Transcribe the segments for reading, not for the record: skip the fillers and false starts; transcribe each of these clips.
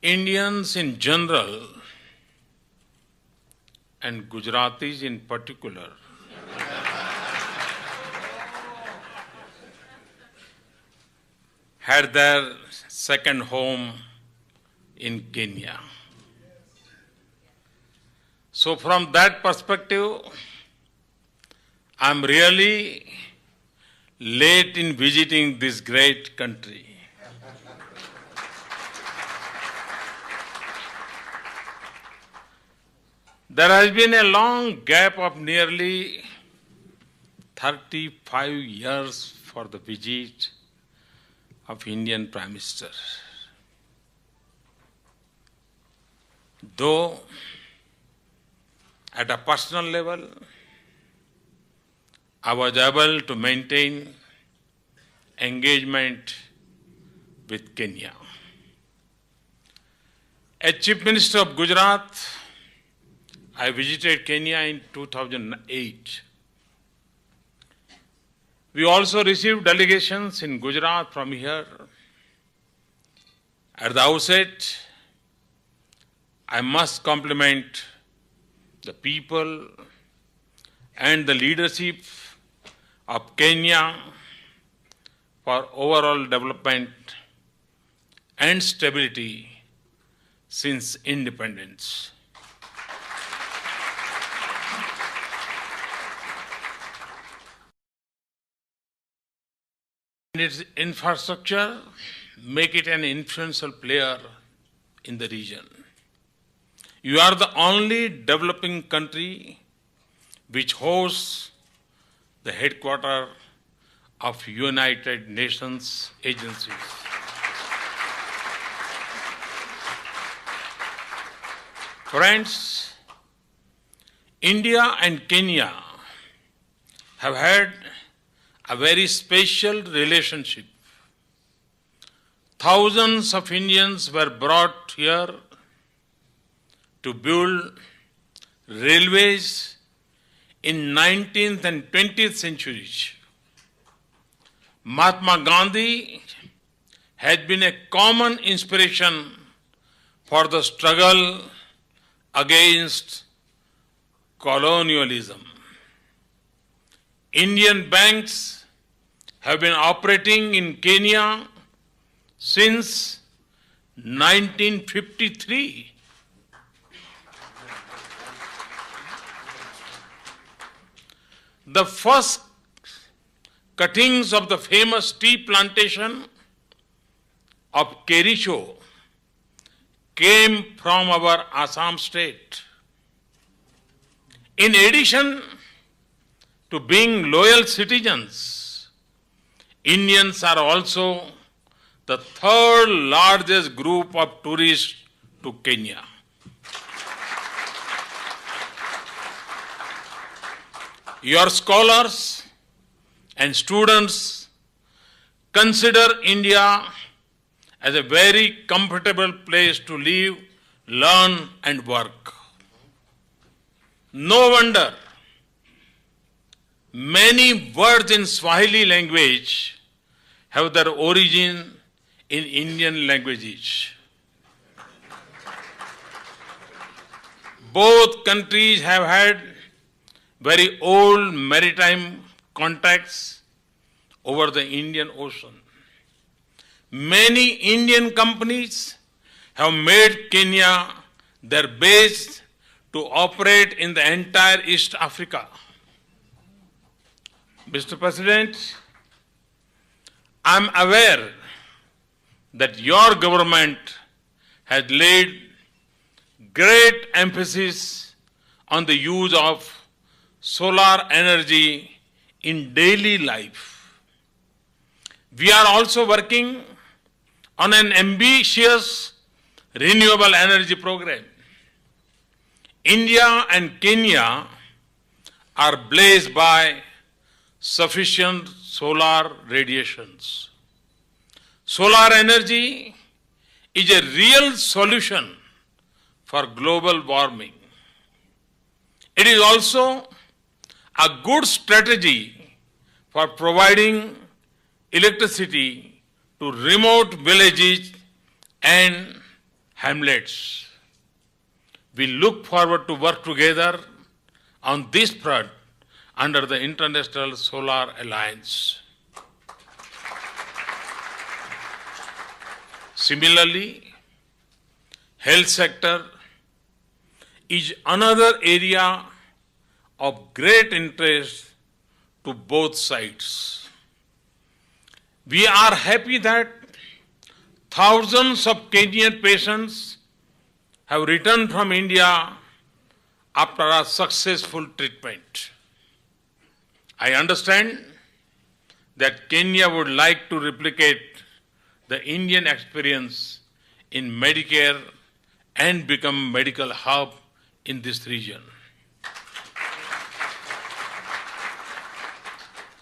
Indians in general and Gujaratis in particular had their second home in Kenya. So from that perspective, I'm really late in visiting this great country. There has been a long gap of nearly 35 years for the visit of Indian Prime Minister. Though at a personal level, I was able to maintain engagement with Kenya. As Chief Minister of Gujarat, I visited Kenya in 2008. We also received delegations in Gujarat from here. At the outset, I must compliment the people and the leadership of Kenya for overall development and stability since independence. And its infrastructure make it an influential player in the region. You are the only developing country which hosts the headquarters of United Nations agencies. Friends, India and Kenya have had a very special relationship. Thousands of Indians were brought here to build railways in 19th and 20th centuries. Mahatma Gandhi has been a common inspiration for the struggle against colonialism. Indian banks have been operating in Kenya since 1953. The first cuttings of the famous tea plantation of Kericho came from our Assam state. In addition to being loyal citizens, Indians are also the third largest group of tourists to Kenya. Your scholars and students consider India as a very comfortable place to live, learn and work. No wonder many words in Swahili language have their origin in Indian languages. Both countries have had very old maritime contacts over the Indian Ocean. Many Indian companies have made Kenya their base to operate in the entire East Africa. Mr. President, I am aware that your government has laid great emphasis on the use of solar energy in daily life. We are also working on an ambitious renewable energy program. India and Kenya are blessed by sufficient solar radiations. Solar energy is a real solution for global warming. It is also a good strategy for providing electricity to remote villages and hamlets. We look forward to work together on this front under the International Solar Alliance. Similarly, health sector is another area of great interest to both sides. We are happy that thousands of Kenyan patients have returned from India after a successful treatment. I understand that Kenya would like to replicate the Indian experience in Medicare and become medical hub in this region.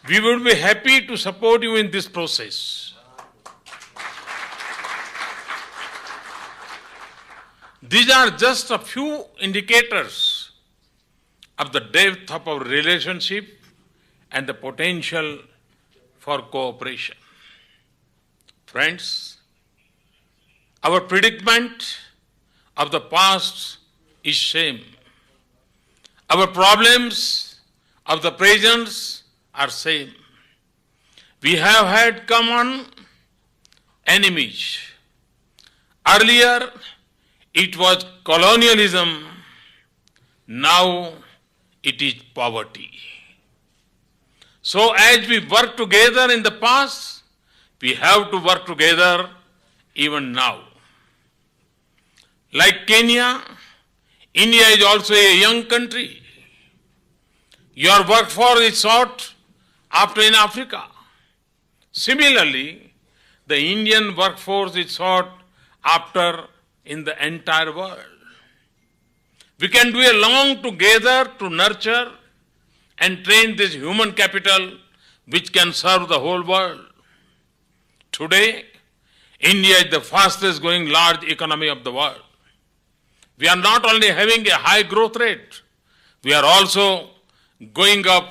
We would be happy to support you in this process. These are just a few indicators of the depth of our relationship and the potential for cooperation. Friends, our predicament of the past is same. Our problems of the present are same. We have had common enemies. Earlier, it was colonialism. Now, it is poverty. So, as we worked together in the past, we have to work together even now. Like Kenya, India is also a young country. Your workforce is sought after in Africa. Similarly, the Indian workforce is sought after in the entire world. We can do a long together to nurture and train this human capital which can serve the whole world. Today, India is the fastest growing large economy of the world. We are not only having a high growth rate, we are also going up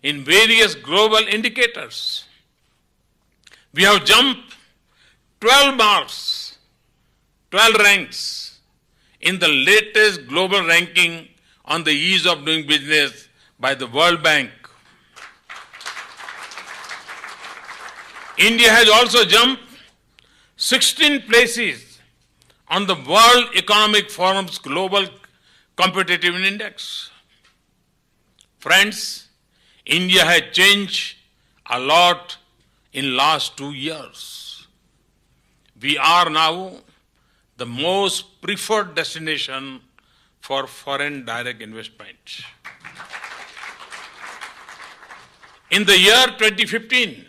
in various global indicators. We have jumped 12 marks, 12 ranks in the latest global ranking on the ease of doing business by the World Bank. India has also jumped 16 places on the World Economic Forum's Global Competitiveness Index. Friends, India has changed a lot in last 2 years. We are now the most preferred destination for foreign direct investment. In the year 2015,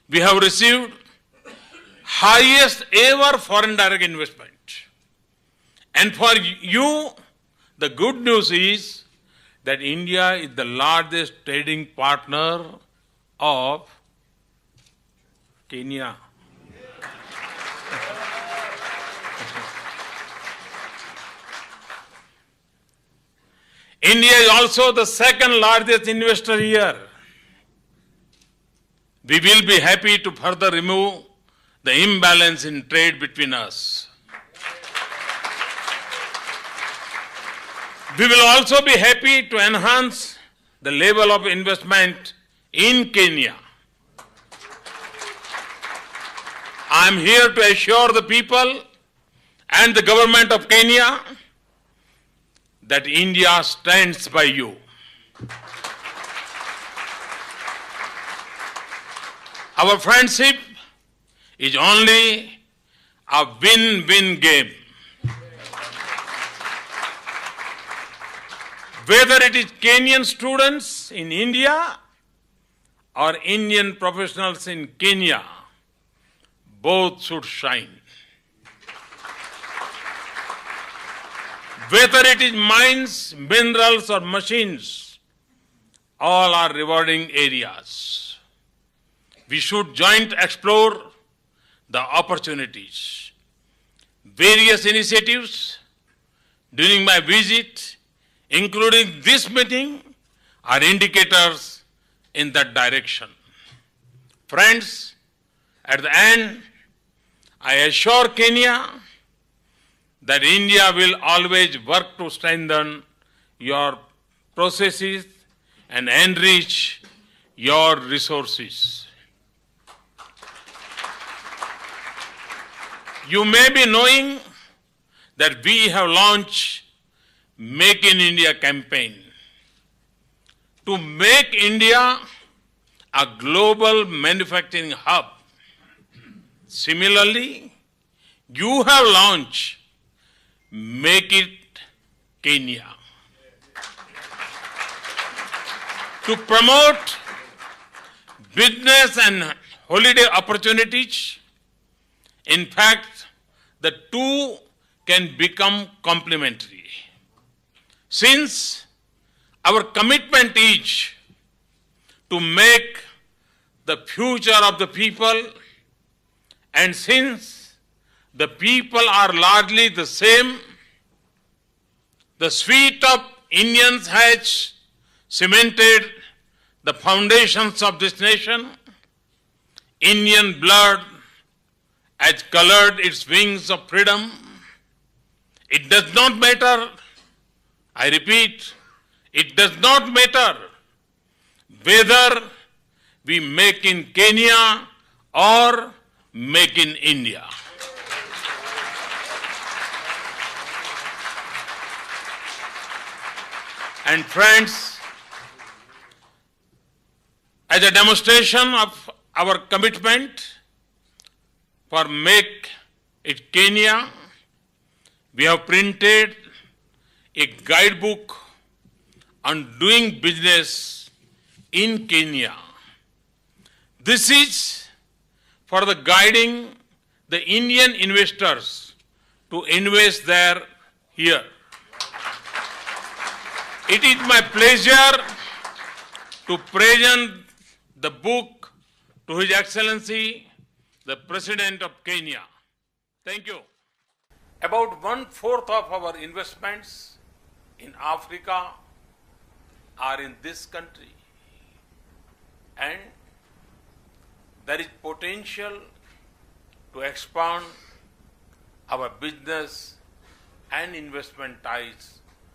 we have received highest ever foreign direct investment. And for you, the good news is that India is the largest trading partner of Kenya. India is also the second largest investor here. We will be happy to further remove the imbalance in trade between us. We will also be happy to enhance the level of investment in Kenya. I am here to assure the people and the government of Kenya that India stands by you. Our friendship is only a win-win game. Whether it is Kenyan students in India or Indian professionals in Kenya, both should shine. Whether it is mines, minerals or machines, all are rewarding areas. We should jointly explore the opportunities. Various initiatives during my visit, including this meeting, are indicators in that direction. Friends, at the end, I assure Kenya that India will always work to strengthen your processes and enrich your resources. You may be knowing that we have launched Make in India campaign to make India a global manufacturing hub. Similarly, you have launched Make It Kenya to promote business and holiday opportunities. In fact, the two can become complementary. Since our commitment is to make the future of the people, and since the people are largely the same, the suite of Indians has cemented the foundations of this nation. Indian blood has colored its wings of freedom. It does not matter, I repeat, it does not matter whether we make in Kenya or make in India. And friends, as a demonstration of our commitment for Make It Kenya, we have printed a guidebook on doing business in Kenya. This is for the guiding the Indian investors to invest there here. It is my pleasure to present the book to His Excellency, the President of Kenya. Thank you. About 1/4 of our investments in Africa are in this country, and there is potential to expand our business and investment ties